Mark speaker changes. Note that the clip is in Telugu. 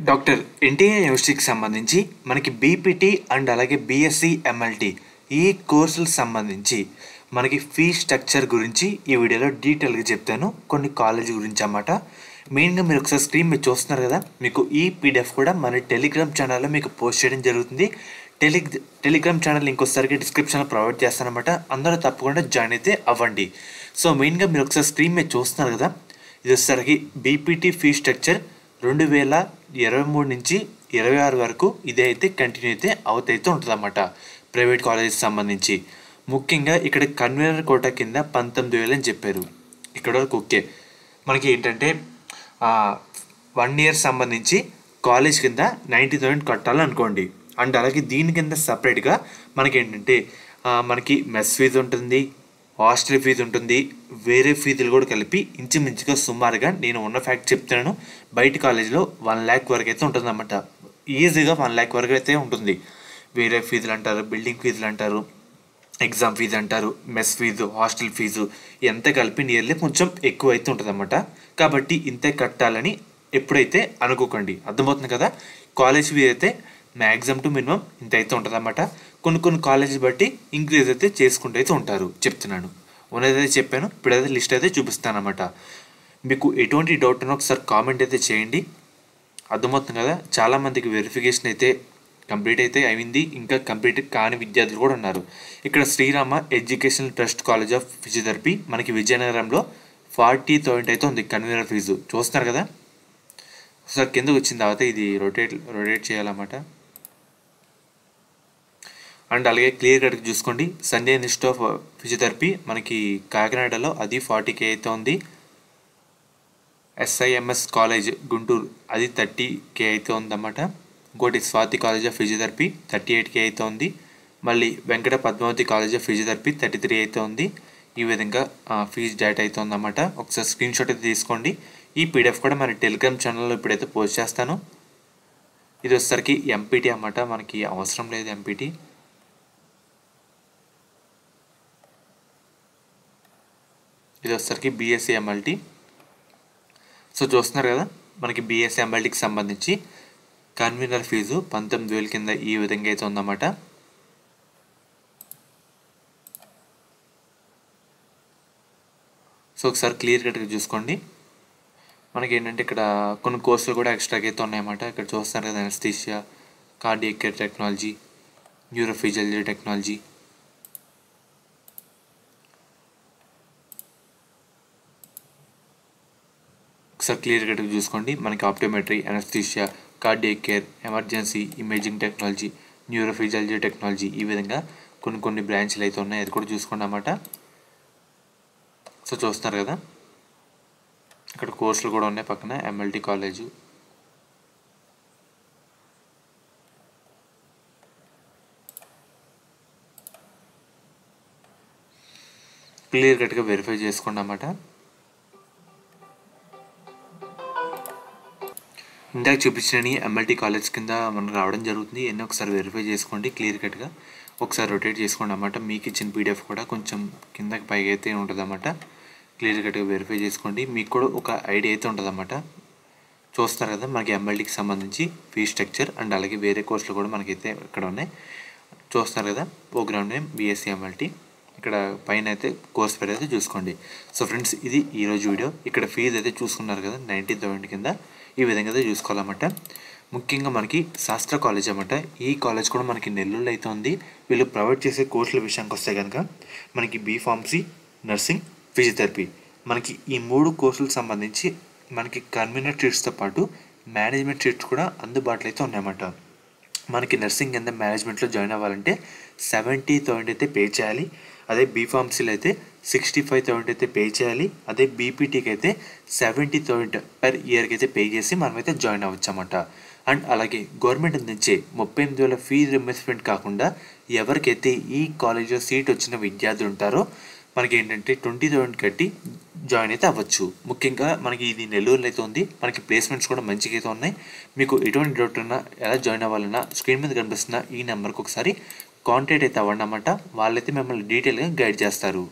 Speaker 1: డాక్టర్ ఎన్టీఆర్ యూనివర్సిటీకి సంబంధించి మనకి బీపీటీ అండ్ అలాగే బీఎస్సీ ఎంఎల్టీ ఈ కోర్సులకు సంబంధించి మనకి ఫీ స్ట్రక్చర్ గురించి ఈ వీడియోలో డీటెయిల్గా చెప్తాను. కొన్ని కాలేజీ గురించి అన్నమాట. మెయిన్గా మీరు ఒకసారి స్క్రీన్ మీద చూస్తున్నారు కదా, మీకు ఈ పీడిఎఫ్ కూడా మన టెలిగ్రామ్ ఛానల్లో మీకు పోస్ట్ చేయడం జరుగుతుంది. టెలిగ్రామ్ ఛానల్ ఇంకోసారికి డిస్క్రిప్షన్లో ప్రొవైడ్ చేస్తానమాట. అందరూ తప్పకుండా జాయిన్ అయితే అవ్వండి. సో మెయిన్గా మీరు ఒకసారి స్క్రీన్ మీద చూస్తున్నారు కదా, ఇది వచ్చేసరికి బీపీటీ ఫీ స్ట్రక్చర్ 2023 నుంచి 26 వరకు ఇదే అయితే కంటిన్యూ అయితే అవుతైతే ఉంటుంది అన్నమాట. ప్రైవేట్ కాలేజెస్ సంబంధించి ముఖ్యంగా ఇక్కడ కన్వీనర్ కోటా కింద 19,000 అని చెప్పారు. ఇక్కడ వరకు ఓకే. మనకి ఏంటంటే 1 ఇయర్ సంబంధించి కాలేజ్ కింద 90,000 కట్టాలనుకోండి. అండ్ అలాగే దీని కింద సపరేట్గా మనకి ఏంటంటే మనకి మెస్ ఫీజు ఉంటుంది, హాస్టల్ ఫీజు ఉంటుంది, వేరే ఫీజులు కూడా కలిపి ఇంచుమించుగా సుమారుగా నేను ఉన్న ఫ్యాక్ట్ చెప్తున్నాను. బయట కాలేజీలో 1 lakh వరకు అయితే ఉంటుంది అన్నమాట. ఈజీగా 1 lakh వరకు అయితే ఉంటుంది. వేరే ఫీజులు అంటారు, బిల్డింగ్ ఫీజులు అంటారు, ఎగ్జామ్ ఫీజు అంటారు, మెస్ ఫీజు, హాస్టల్ ఫీజు ఎంత కలిపి నియర్లీ కొంచెం ఎక్కువ అయితే ఉంటుంది అన్నమాట. కాబట్టి ఇంతే కట్టాలని ఎప్పుడైతే అనుకోకండి. అర్థమవుతుంది కదా. కాలేజ్ ఫీజు అయితే మ్యాక్సిమం టు మినిమం ఇంత అయితే ఉంటుంది అన్నమాట. కొన్ని కాలేజీ బట్టి ఇంక్రీజ్ అయితే చేసుకుంటూ అయితే ఉంటారు. చెప్తున్నాను, ఉన్నదైతే చెప్పాను. ఇప్పుడైతే లిస్ట్ అయితే చూపిస్తాను అన్నమాట. మీకు ఎటువంటి డౌట్ ఉన్నా ఒకసారి కామెంట్ అయితే చేయండి. అర్థమవుతుంది కదా. చాలామందికి వెరిఫికేషన్ అయితే కంప్లీట్ అయితే అయింది, ఇంకా కంప్లీట్ కాని విద్యార్థులు కూడా ఉన్నారు. ఇక్కడ Srirama educational trust college of physiotherapy మనకి విజయనగరంలో 40,000 అయితే ఉంది కన్వీనర్ ఫీజు. చూస్తున్నారు కదా. ఒకసారి కిందకు వచ్చిన తర్వాత ఇది రొటేట్ చేయాలన్నమాట. అండ్ అలాగే క్లియర్ కట్గా చూసుకోండి. సంజయ్ ఇన్స్టిట్యూట్ ఆఫ్ ఫిజియోథెరపీ మనకి కాకినాడలో అది 40K అయితే ఉంది. SIMS కాలేజ్ గుంటూరు అది 30K అయితే ఉందన్నమాట. ఇంకోటి Swathi college of physiotherapy 38K అయితే ఉంది. మళ్ళీ Venkata Padmavathi college of physiotherapy 33 అయితే ఉంది. ఈ విధంగా ఫీజు డేటా అయితే ఉందన్నమాట. ఒకసారి స్క్రీన్ షాట్ అయితే తీసుకోండి. ఈ పీడిఎఫ్ కూడా మన టెలిగ్రామ్ ఛానల్లో ఇప్పుడైతే పోస్ట్ చేస్తాను. ఇది వచ్చేసరికి ఎంపీటీ అన్నమాట. మనకి అవసరం లేదు ఎంపీటీ. ఇది వచ్చేసరికి బీఎస్సీ ఎంఎల్టీ. సో చూస్తున్నారు కదా, మనకి బీఎస్సీ ఎంఎల్టీకి సంబంధించి కన్వీనర్ ఫీజు 19,000 కింద ఈ విధంగా అయితే ఉందన్నమాట. సో ఒకసారి క్లియర్ కట్గా చూసుకోండి. మనకి ఏంటంటే ఇక్కడ కొన్ని కోర్సులు కూడా ఎక్స్ట్రాగా అయితే ఉన్నాయన్నమాట. ఇక్కడ చూస్తున్నారు కదా, anaesthesia, cardiac care technology, neurophysiology technology, ఒకసారి క్లియర్ కట్గా చూసుకోండి. మనకి optometry, anaesthesia, cardiac care, emergency imaging technology, neurophysiology technology, ఈ విధంగా కొన్ని బ్రాంచ్లు అయితే ఉన్నాయి. అది కూడా చూసుకోండి అన్నమాట. సో చూస్తున్నారు కదా, ఇక్కడ కోర్సులు కూడా ఉన్నాయి పక్కన. ఎంఎల్టీ కాలేజు, క్లియర్ కట్గా వెరిఫై చేసుకోండి అన్నమాట. ఇందాక చూపించిన ఎంఎల్టీ కాలేజ్ కింద మనకు రావడం జరుగుతుంది. ఎన్నో ఒకసారి వెరిఫై చేసుకోండి క్లియర్ కట్గా. ఒకసారి రొటేట్ చేసుకోండి అన్నమాట. మీకు ఇచ్చిన పీడిఎఫ్ కూడా కొంచెం కిందకి పైకి అయితే ఉంటుంది అన్నమాట. క్లియర్ కట్గా వెరిఫై చేసుకోండి. మీకు కూడా ఒక ఐడియా అయితే ఉంటుంది అన్నమాట. చూస్తారు కదా, మనకి ఎంఎల్టీకి సంబంధించి ఫీ స్ట్రక్చర్ అండ్ అలాగే వేరే కోర్సులు కూడా మనకైతే ఇక్కడ ఉన్నాయి. చూస్తారు కదా, ప్రోగ్రామ్ నేమ్ బీఎస్సీ ఎంఎల్టీ. ఇక్కడ పైన అయితే కోర్స్ పేరు అయితే చూసుకోండి. సో ఫ్రెండ్స్, ఇది ఈరోజు వీడియో. ఇక్కడ ఫీజు అయితే చూసుకున్నారు కదా, 90,000 కింద ఈ విధంగా అయితే చూసుకోవాలన్నమాట. ముఖ్యంగా మనకి శాస్త్ర కాలేజ్ అన్నమాట. ఈ కాలేజ్ కూడా మనకి నెల్లూరులో అయితే ఉంది. వీళ్ళు ప్రొవైడ్ చేసే కోర్సుల విషయానికి వస్తే కనుక మనకి బీఫార్మసీ, నర్సింగ్, ఫిజియోథెరపీ, మనకి ఈ 3 కోర్సులకు సంబంధించి మనకి కన్వీనర్ సీట్స్తో పాటు మేనేజ్మెంట్ సీట్స్ కూడా అందుబాటులో అయితే ఉన్నాయన్నమాట. మనకి నర్సింగ్ కింద మేనేజ్మెంట్లో జాయిన్ అవ్వాలంటే 70,000 అయితే పే చేయాలి. అదే బీఫార్మసీలో అయితే 65,000 అయితే పే చేయాలి. అదే బీపీటీకి అయితే 70,000 పర్ ఇయర్కి అయితే పే చేసి మనమైతే జాయిన్ అవ్వచ్చు అన్నమాట. అండ్ అలాగే గవర్నమెంట్ నుంచి 38,000 ఫీజు రియంబర్స్మెంట్ కాకుండా ఎవరికైతే ఈ కాలేజ్లో సీట్ వచ్చిన విద్యార్థులు ఉంటారో మనకి ఏంటంటే 20,000 కట్టి జాయిన్ అయితే అవ్వచ్చు. ముఖ్యంగా మనకి ఇది నెల్లూరులో అయితే ఉంది. మనకి ప్లేస్మెంట్స్ కూడా మంచిగా అయితే ఉన్నాయి. మీకు ఎటువంటి డౌట్ ఉన్నా, ఎలా జాయిన్ అవ్వాలన్నా స్క్రీన్ మీద కనిపిస్తున్న ఈ నెంబర్కి ఒకసారి కాంటాక్ట్ అయితే అవ్వండి అన్నమాట. వాళ్ళైతే మిమ్మల్ని డీటెయిల్గా గైడ్ చేస్తారు.